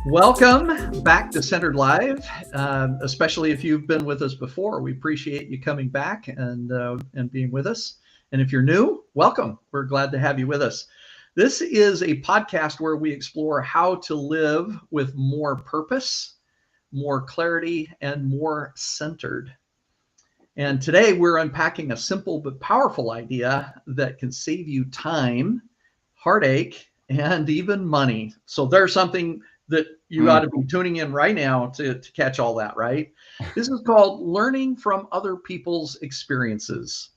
Welcome back to Centered.Live, especially if you've been with us before. We appreciate you coming back and being with us. And if you're new, welcome. We're glad to have you with us. This is a podcast where we explore how to live with more purpose, more clarity, and more centered. And today we're unpacking a simple but powerful idea that can save you time, heartache, and even money. So there's something that you ought to be tuning in right now to catch all that, right? This is called learning from other people's experiences.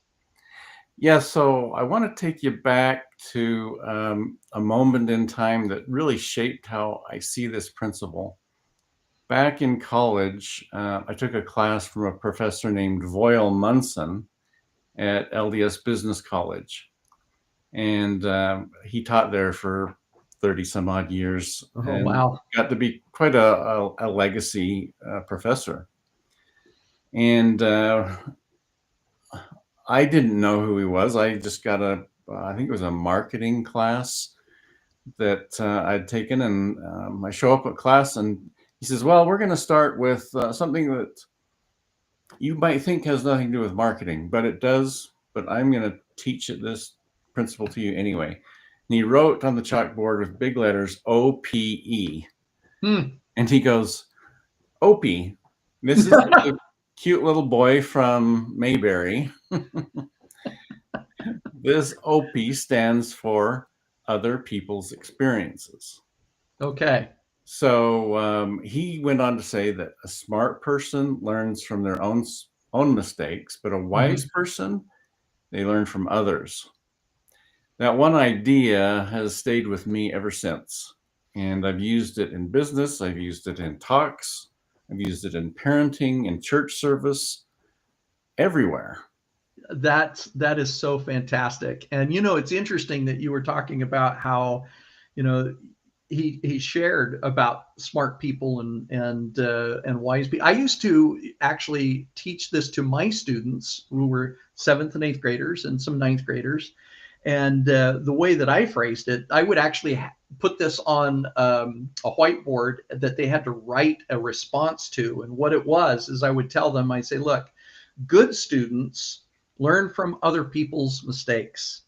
Yeah, so I want to take you back to a moment in time that really shaped how I see this principle. Back in college, I took a class from a professor named Voyle Munson at LDS Business College. And he taught there for 30 some odd years and Wow. got to be quite a legacy professor. And I didn't know who he was. I just got I think it was a marketing class that I'd taken. And I show up at class and he says, well, we're going to start with something that you might think has nothing to do with marketing, but it does. But I'm going to teach this principle to you anyway. And he wrote on the chalkboard with big letters, O.P.E. And he goes, O.P.E. This is a cute little boy from Mayberry. This O.P.E. stands for other people's experiences. Okay. So he went on to say that a smart person learns from their own mistakes, but a wise person, they learn from others. That one idea has stayed with me ever since. And I've used it in business. I've used it in talks. I've used it in parenting, in church service, everywhere. That is so fantastic. And it's interesting that you were talking about how, he shared about smart people and wise people. I used to actually teach this to my students who were 7th and 8th graders and some 9th graders. And the way that I phrased it, I would actually put this on a whiteboard that they had to write a response to. And what it was is I would tell them, I say, look, good students learn from other people's mistakes.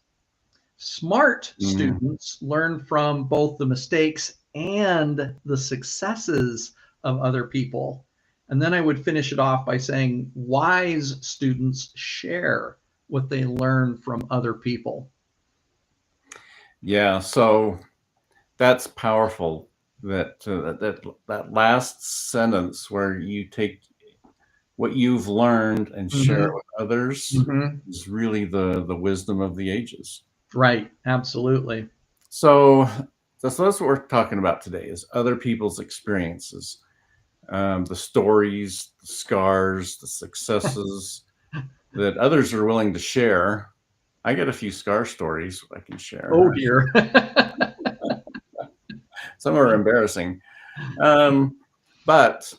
Smart students learn from both the mistakes and the successes of other people. And then I would finish it off by saying, wise students share what they learn from other people. Yeah, so that's powerful. That last sentence where you take what you've learned and share it with others is really the wisdom of the ages. Right. Absolutely. So that's what we're talking about today is other people's experiences, the stories, the scars, the successes that others are willing to share. I got a few scar stories I can share. Oh, dear. Some are embarrassing. But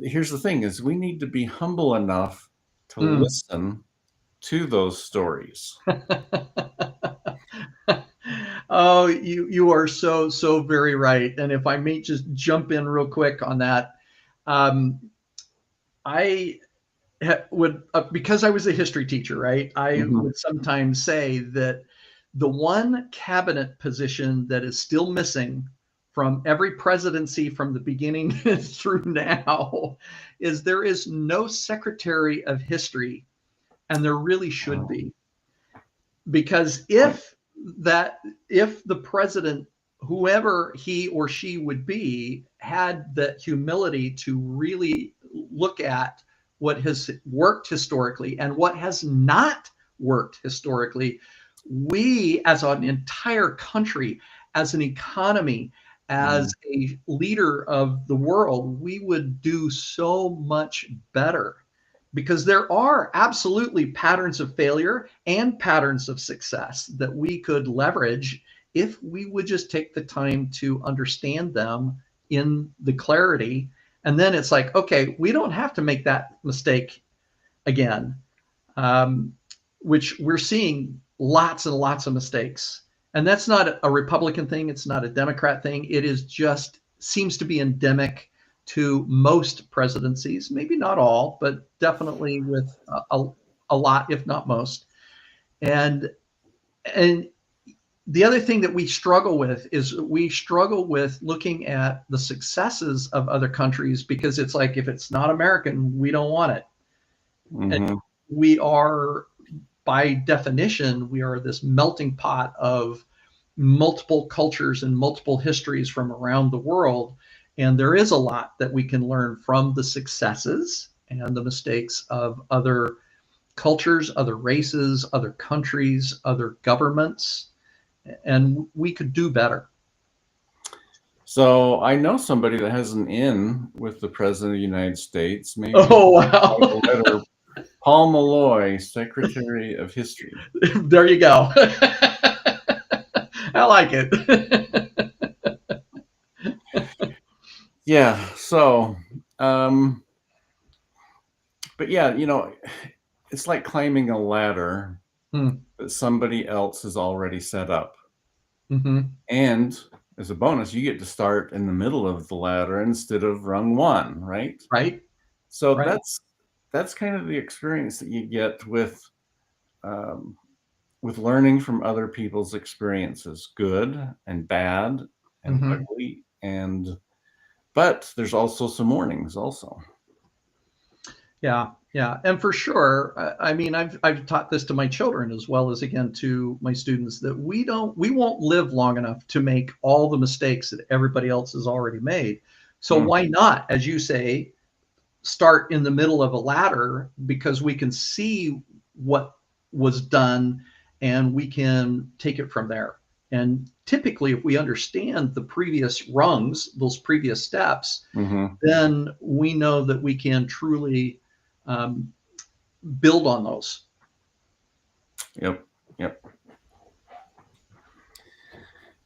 here's the thing is we need to be humble enough to listen to those stories. Oh, you are so very right. And if I may just jump in real quick on that, I would, because I was a history teacher, right? I would sometimes say that the one cabinet position that is still missing from every presidency from the beginning through now is there is no Secretary of History, and there really should be. Because if the president, whoever he or she would be, had the humility to really look at what has worked historically and what has not worked historically, we as an entire country, as an economy, as a leader of the world, we would do so much better. Because there are absolutely patterns of failure and patterns of success that we could leverage if we would just take the time to understand them in the clarity. And then it's like, okay, we don't have to make that mistake again, which we're seeing lots and lots of mistakes. And that's not a Republican thing. It's not a Democrat thing. It is just seems to be endemic to most presidencies, maybe not all, but definitely with a lot, if not most. And and the other thing that we struggle with is we struggle with looking at the successes of other countries, because it's like, if it's not American, we don't want it. And Mm-hmm. we are, by definition, we are this melting pot of multiple cultures and multiple histories from around the world. And there is a lot that we can learn from the successes and the mistakes of other cultures, other races, other countries, other governments, and we could do better. So I know somebody that has an in with the President of the United States. Maybe Oh, write wow. a letter. Paul Malloy, Secretary of History. There you go. I like it. Yeah. So, um, but yeah, it's like climbing a ladder Hmm. that somebody else has already set up. Mm-hmm. And as a bonus, you get to start in the middle of the ladder instead of rung one, right? Right. So Right. that's kind of the experience that you get um, with learning from other people's experiences, good and bad and Mm-hmm. ugly, but there's also some warnings also. Yeah, yeah, and for sure. I mean, I've taught this to my children as well as, again, to my students, that we won't live long enough to make all the mistakes that everybody else has already made. So Mm, why not, as you say, start in the middle of a ladder, because we can see what was done and we can take it from there. And typically, if we understand the previous rungs, those previous steps, hmm then we know that we can truly um, build on those. Yep, yep.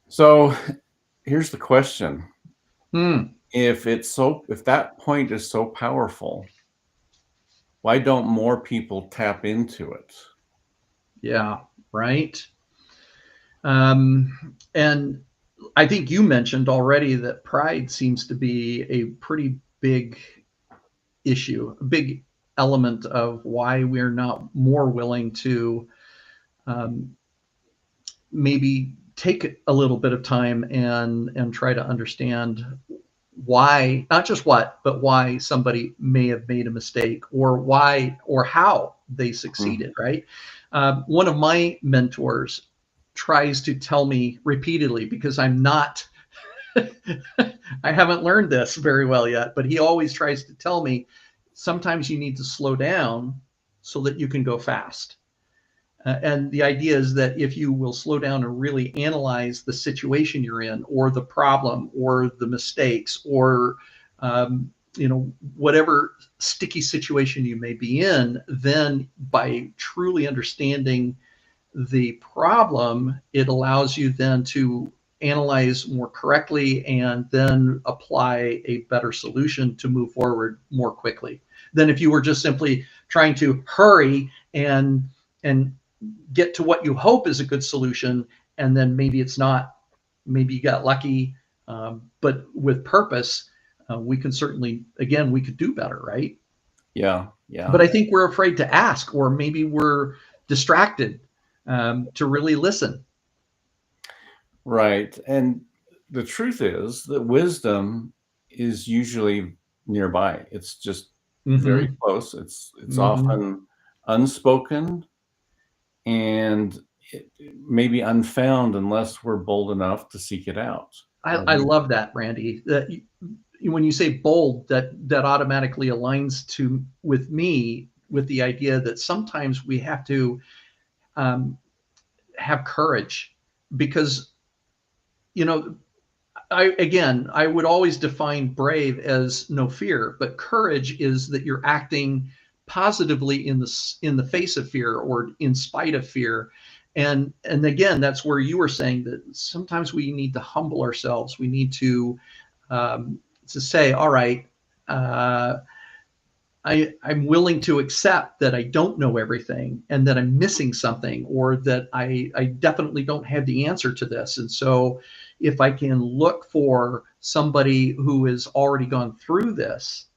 So here's the question. Hmm. If that point is so powerful, why don't more people tap into it? Yeah, right. And I think you mentioned already that pride seems to be a pretty big issue, a big element of why we're not more willing to um, maybe take a little bit of time and try to understand why, not just what, but why somebody may have made a mistake, or why or how they Mm, succeeded, right? One of my mentors tries to tell me repeatedly, because I'm not, I haven't learned this very well yet, but he always tries to tell me, sometimes you need to slow down so that you can go fast. And the idea is that if you will slow down and really analyze the situation you're in, or the problem, or the mistakes, or whatever sticky situation you may be in, then by truly understanding the problem, it allows you then to analyze more correctly and then apply a better solution to move forward more quickly than if you were just simply trying to hurry and get to what you hope is a good solution, and then maybe it's not. Maybe you got lucky, but with purpose, we can certainly, again, we could do better, right? yeah, But yeah. I think we're afraid to ask, or maybe we're distracted to really listen. Right. And the truth is that wisdom is usually nearby. It's just very Mm-hmm. close. It's Mm-hmm. often unspoken and maybe unfound unless we're bold enough to seek it out. I love that, Randy. That when you say bold, that automatically aligns to with me with the idea that sometimes we have to um, have courage, because you know I would always define brave as no fear, but courage is that you're acting positively in the face of fear, or in spite of fear. And again, that's where you were saying that sometimes we need to humble ourselves. We need to say, all right, uh, I'm willing to accept that I don't know everything, and that I'm missing something, or that I definitely don't have the answer to this. And so if I can look for somebody who has already gone through this,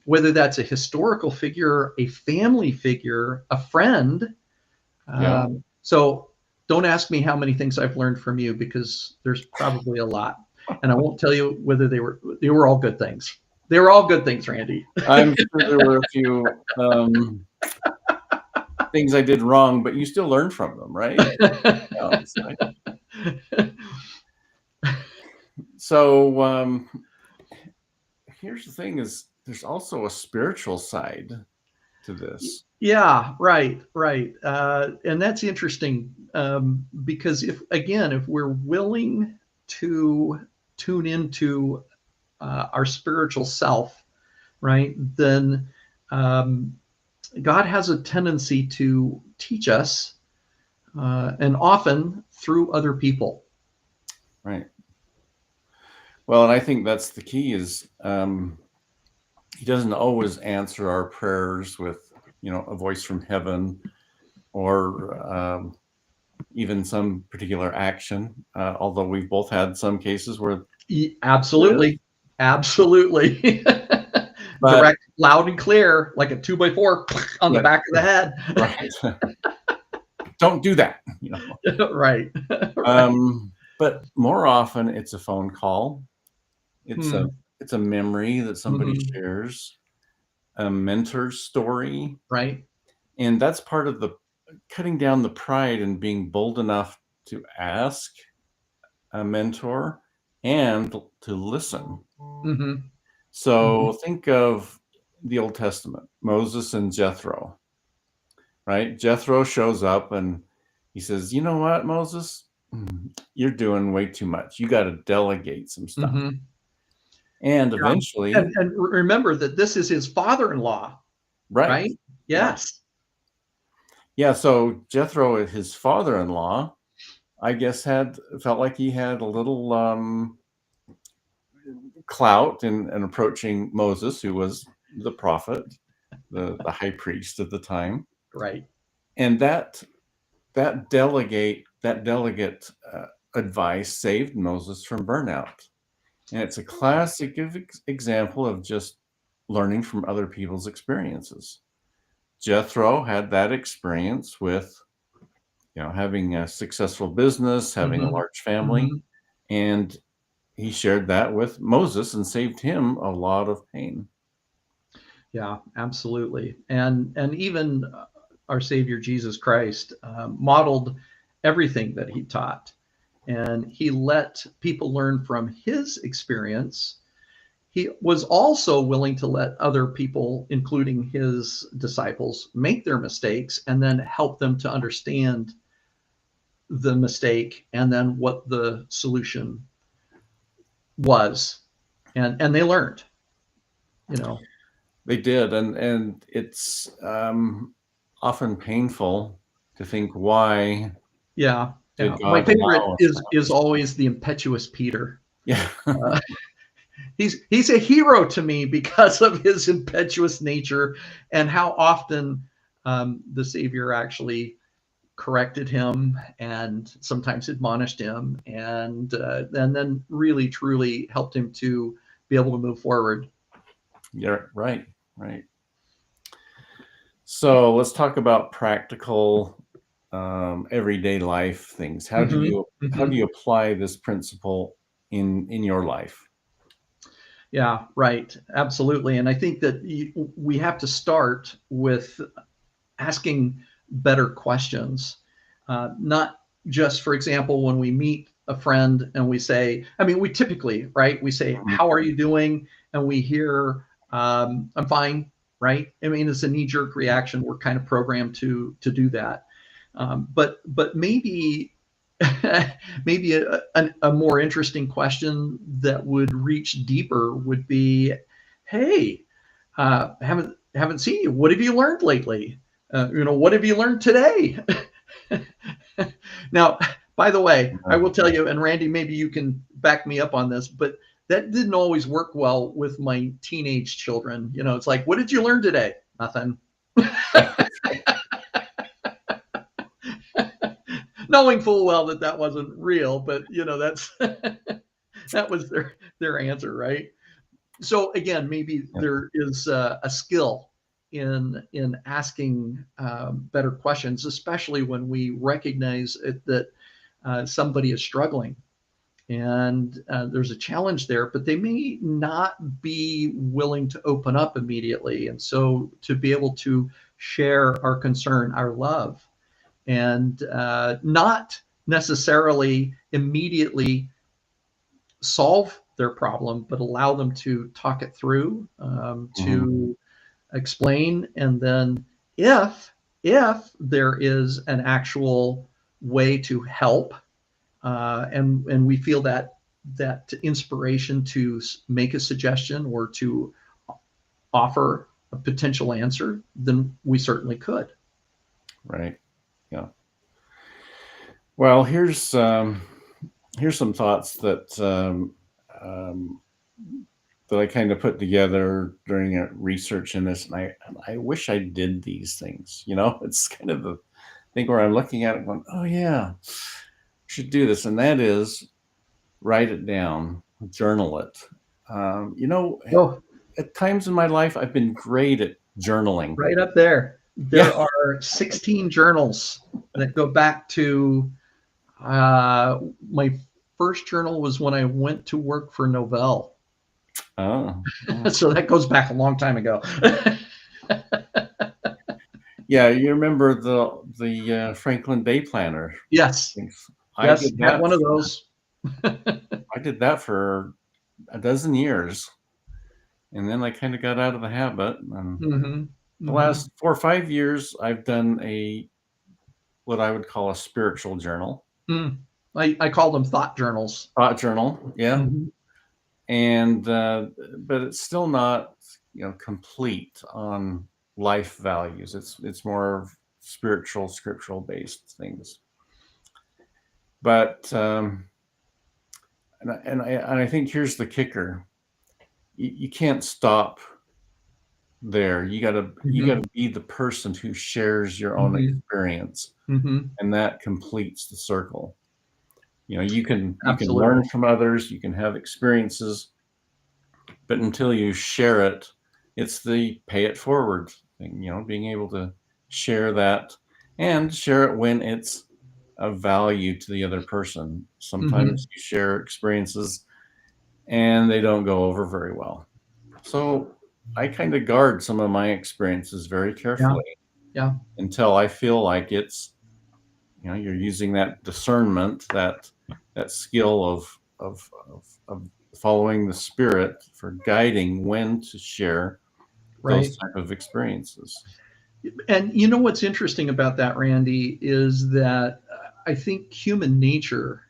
whether that's a historical figure, a family figure, a friend. Yeah. So don't ask me how many things I've learned from you, because there's probably a lot. And I won't tell you whether they were all good things. They were all good things, Randy. I'm sure there were a few things I did wrong, but you still learn from them, right? Right? So here's the thing: is there's also a spiritual side to this. Yeah, right. And that's interesting, because if we're willing to tune into our spiritual self, right, then God has a tendency to teach us, and often through other people. Right. Well, and I think that's the key is he doesn't always answer our prayers with, a voice from heaven or even some particular action. Although we've both had some cases where Absolutely. Direct, loud and clear, like a 2x4 on the back of the head. Right. Don't do that. Right. But more often it's a phone call. It's a memory that somebody shares, a mentor's story. Right. And that's part of the cutting down the pride and being bold enough to ask a mentor and to listen. So think of the Old Testament, Moses and Jethro, right? Jethro shows up and he says, you know what, Moses, you're doing way too much. You got to delegate some stuff. And eventually. And remember that this is his father-in-law, right? Yes. Yeah. So Jethro, his father-in-law, I guess felt like he had a little clout in approaching Moses, who was the prophet, the high priest at the time. Right. And that delegate advice saved Moses from burnout. And it's a classic example of just learning from other people's experiences. Jethro had that experience with, having a successful business, having a large family, and he shared that with Moses and saved him a lot of pain. Yeah, absolutely. And even our Savior Jesus Christ modeled everything that he taught, and he let people learn from his experience. He was also willing to let other people, including his disciples, make their mistakes and then help them to understand the mistake and then what the solution was. And they learned, They did, and it's often painful to think why. Yeah. Did My God favorite allow is always the impetuous Peter. Yeah. He's a hero to me because of his impetuous nature and how often the Savior actually corrected him and sometimes admonished him, and then really truly helped him to be able to move forward. Yeah, right. So let's talk about practical, everyday life things. How do you apply this principle in your life? Yeah, right. Absolutely. And I think that we have to start with asking better questions. Not just, for example, when we meet a friend and we say, we typically, right, we say, how are you doing? And we hear, I'm fine, right? It's a knee-jerk reaction. We're kind of programmed to do that. But maybe maybe a more interesting question that would reach deeper would be, hey, haven't seen you. What have you learned lately? What have you learned today? Now, by the way, I will tell you, and Randy, maybe you can back me up on this, but that didn't always work well with my teenage children. It's like, what did you learn today? Nothing. Knowing full well that wasn't real, but that's That was their answer, right? So again, maybe Yep. there is a skill in asking better questions, especially when we recognize that somebody is struggling and there's a challenge there, but they may not be willing to open up immediately. And so to be able to share our concern, our love, and not necessarily immediately solve their problem, but allow them to talk it through, to explain, and then if there is an actual way to help, and we feel that inspiration to make a suggestion or to offer a potential answer, then we certainly could. Right. Yeah. Well, here's some thoughts that that I kind of put together during a research in this, and I wish I did these things. You know, it's kind of the thing where I'm looking at it going, oh yeah, should do this, and that is write it down, journal it. You know, Oh, at times in my life, I've been great at journaling. right up there. Yeah. There are 16 journals that go back to my first journal was when I went to work for Novell. Oh. So that goes back a long time ago. Yeah, you remember the Franklin Day Planner? Yes. I Yes, did had that. one of those. I did that for a dozen years, and then I kind of got out of the habit. And Mm-hmm. the last 4 or 5 years, I've done what I would call a spiritual journal, I call them thought journals. thought journal. Yeah, Mm-hmm. and but it's still not complete on life values. It's more spiritual, scriptural based things. But and I think here's the kicker: you can't stop there. You gotta be the person who shares your own Mm-hmm. experience, Mm-hmm. and that completes the circle. You can Absolutely. learn from others, you can have experiences, but until you share it, it's the pay it forward thing. Being able to share that and share it when it's of value to the other person. Mm-hmm. Sometimes you share experiences and they don't go over very well. So I kind of guard some of my experiences very Yeah. carefully Yeah. until I feel like it's, you're using that discernment, that skill of following the spirit for guiding when to share Right. those type of experiences. And you know what's interesting about that, Randy, is that I think human nature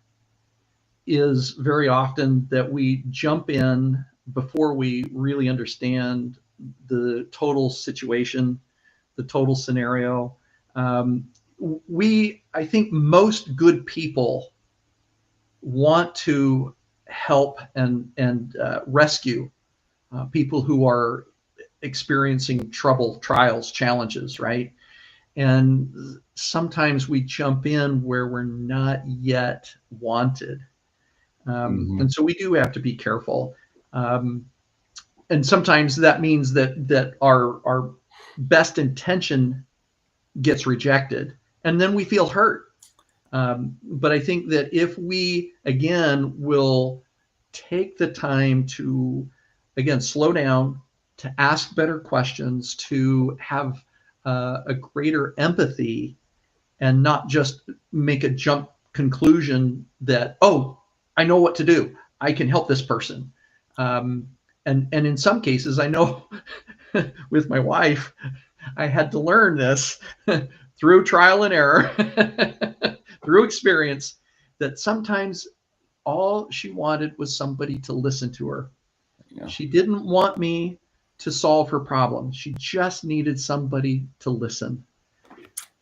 is very often that we jump in before we really understand the total situation, the total scenario. I think most good people want to help and rescue people who are experiencing trouble, trials, challenges, right? And sometimes we jump in where we're not yet wanted. And so we do have to be careful. And sometimes that means that our best intention gets rejected, and then we feel hurt. But I think that if we again will take the time to again slow down, to ask better questions, to have a greater empathy, and not just make a jump conclusion that, oh, I know what to do, I can help this person. And in some cases, I know with my wife, I had to learn this through trial and error, through experience, that sometimes all she wanted was somebody to listen to her. Yeah. She didn't want me to solve her problem. She just needed somebody to listen.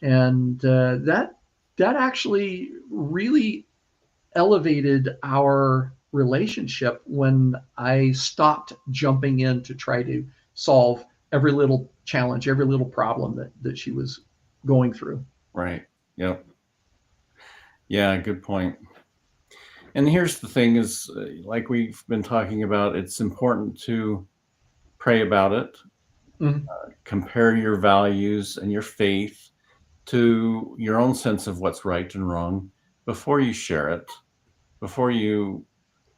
And that actually really elevated our relationship when I stopped jumping in to try to solve every little challenge, every little problem that she was going through. Right. Yep. Yeah, good point. And here's the thing is, like we've been talking about, it's important to pray about it, Mhm. compare your values and your faith to your own sense of what's right and wrong before you share it, before you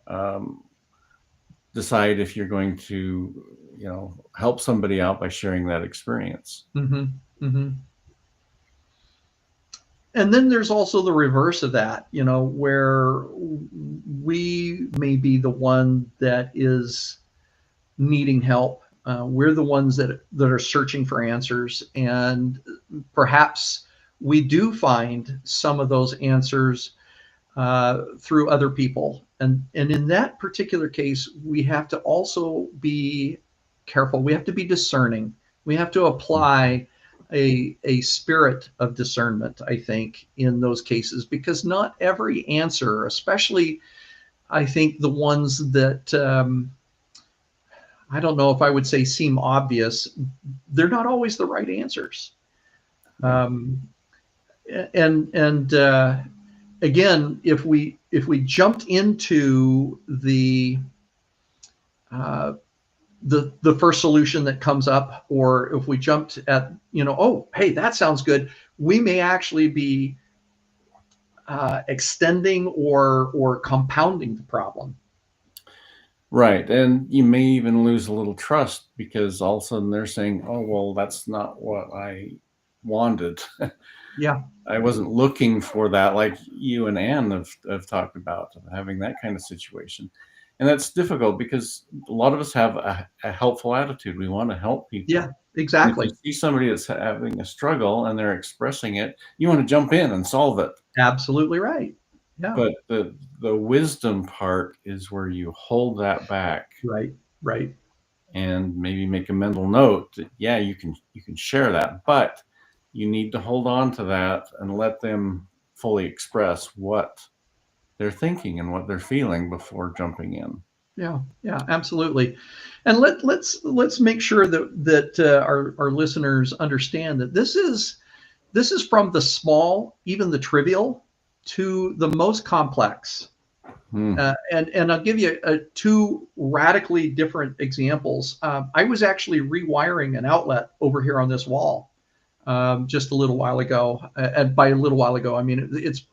um, decide if you're going to, help somebody out by sharing that experience. Mhm. Mhm. And then there's also the reverse of that, where we may be the one that is needing help. We're the ones that are searching for answers, and perhaps we do find some of those answers through other people. And in that particular case, we have to also be careful. We have to be discerning. We have to apply a spirit of discernment, I think, in those cases, because not every answer, especially I think the ones that I don't know if I would say seem obvious, they're not always the right answers. Right. Um, and again, if we jumped into uh, the first solution that comes up, or if we jumped at, oh, hey, that sounds good, we may actually be extending or compounding the problem. Right. And you may even lose a little trust because all of a sudden they're saying, oh, well, that's not what I wanted. Yeah, I wasn't looking for that, like you and Anne have talked about, having that kind of situation. And that's difficult because a lot of us have a helpful attitude. We want to help yeah, people. And if you exactly. see somebody that's having a struggle and they're expressing it, you want to jump in and solve it. Absolutely right. Yeah, But the wisdom part is where you hold that back right, right. and maybe make a mental note that, yeah, you can share that, but you need to hold on to that and let them fully express what they're thinking and what they're feeling before jumping in. Yeah, yeah, absolutely. And let's make sure that our listeners understand that this is from the small, even the trivial, to the most complex. Hmm. And I'll give you two radically different examples. I was actually rewiring an outlet over here on this wall just a little while ago. And by a little while ago, I mean it's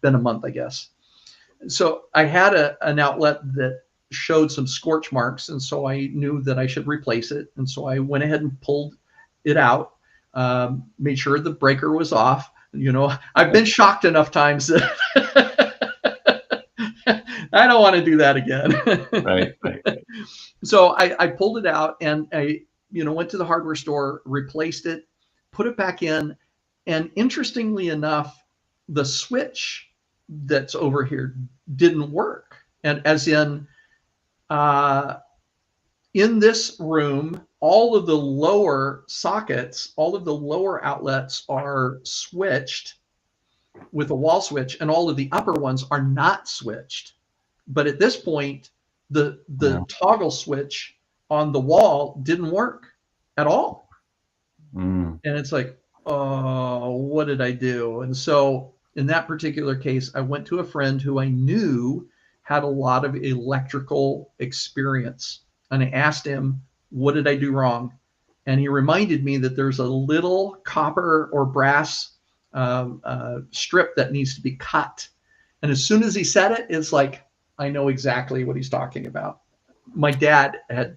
been a month, I guess. So I had an outlet that showed some scorch marks, and so I knew that I should replace it. And so I went ahead and pulled it out, made sure the breaker was off. I've been shocked enough times that I don't want to do that Right, again. right, right. So I pulled it out, and I went to the hardware store, replaced it, put it back in, and interestingly enough, the switch that's over here didn't work. And as uh, in this room, all of the lower sockets, all of the lower outlets are switched with a wall switch, and all of the upper ones are not switched. But at this point, Yeah. the toggle switch on the wall didn't work at all. Mm. And it's like, oh, what did I do? And so in that particular case, I went to a friend who I knew had a lot of electrical experience. And I asked him, what did I do wrong? And he reminded me that there's a little copper or brass strip that needs to be cut. And as soon as he said it, it's like, I know exactly what he's talking about. My dad had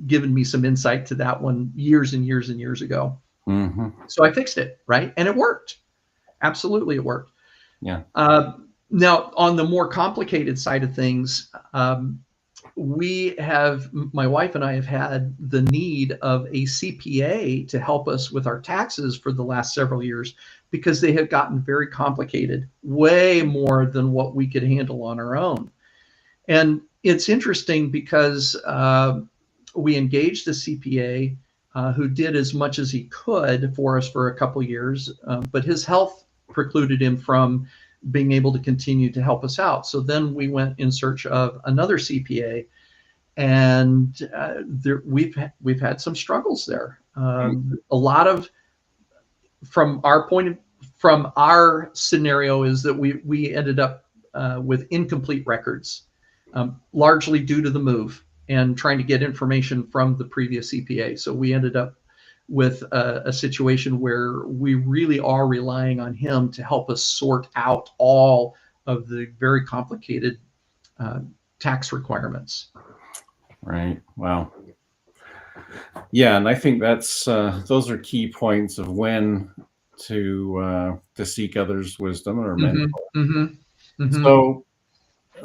given me some insight to that one years and years and years ago. Hmm. So I fixed it, right? And it worked. Absolutely, it worked. Yeah. Now, on the more complicated side of things, my wife and I have had the need of a CPA to help us with our taxes for the last several years because they have gotten very complicated, way more than what we could handle on our own. And it's interesting because we engaged a CPA who did as much as he could for us for a couple of years, but his health precluded him from being able to continue to help us out. So then we went in search of another CPA, and we've had some struggles there. A lot of from our scenario is that we ended up with incomplete records, largely due to the move and trying to get information from the previous EPA. So we ended up with a situation where we really are relying on him to help us sort out all of the very complicated tax requirements. Right. Wow. Yeah, and I think that's those are key points of when to seek others' wisdom or mentor.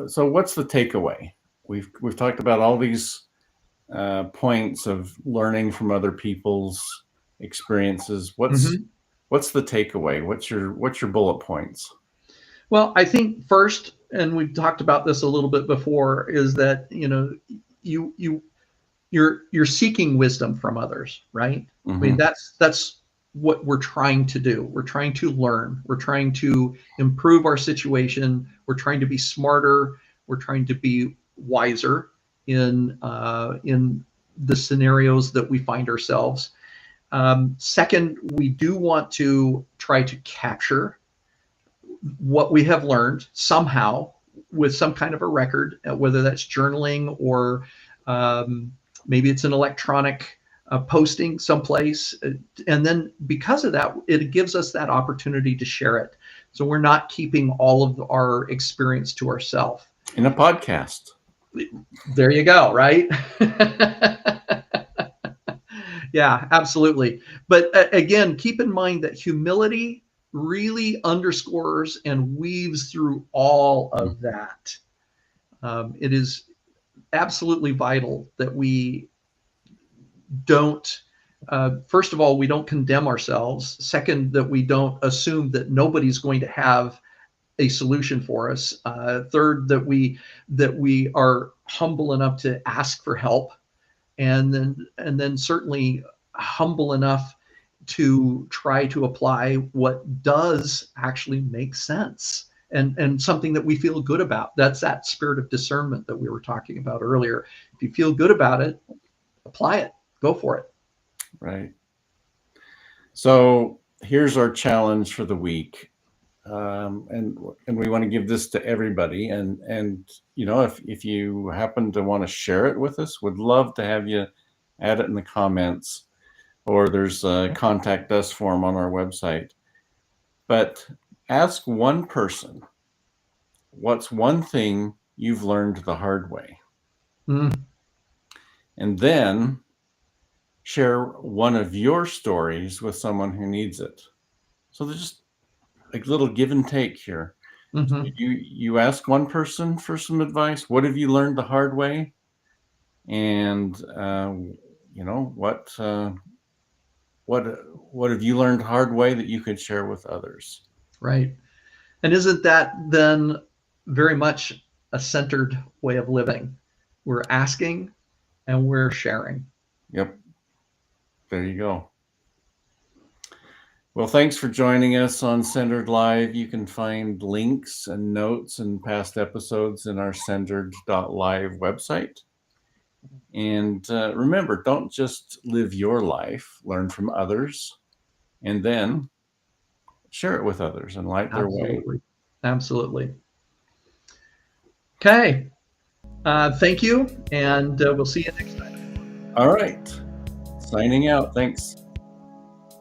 So, what's the takeaway? We've talked about all these points of learning from other people's experiences. What's the takeaway? What's your bullet points? Well, I think first, and we've talked about this a little bit before, is that you're seeking wisdom from others, right? I mean, that's what we're trying to do. We're trying to learn. We're trying to improve our situation. We're trying to be smarter. We're trying to be wiser in the scenarios that we find ourselves. Second, we do want to try to capture what we have learned somehow with some kind of a record, whether that's journaling or maybe it's an electronic posting someplace. And then because of that, it gives us that opportunity to share it. So we're not keeping all of our experience to ourselves. In a podcast. There you go, right? Yeah, absolutely. But again, keep in mind that humility really underscores and weaves through all of that. It is absolutely vital that we don't, first of all, we don't condemn ourselves. Second, that we don't assume that nobody's going to have a solution for us. Third, that we are humble enough to ask for help, and then certainly humble enough to try to apply what does actually make sense and something that we feel good about. That's that spirit of discernment that we were talking about earlier. If you feel good about it, apply it, go for it. Right. So here's our challenge for the week. And we want to give this to everybody. And if you happen to want to share it with us, would love to have you add it in the comments, or there's a contact us form on our website. But ask one person, what's one thing you've learned the hard way? And then share one of your stories with someone who needs it. So there's just a little give and take here. So you ask one person for some advice. What have you learned the hard way? And what have you learned the hard way that you could share with others? Right. And isn't that then very much a centered way of living? We're asking and we're sharing. Yep. There you go. Well, thanks for joining us on Centered.Live. You can find links and notes and past episodes in our Centered.Live website. And remember, don't just live your life, learn from others, and then share it with others and light their way. Absolutely. Okay. Thank you, and we'll see you next time. All right. Signing out. Thanks.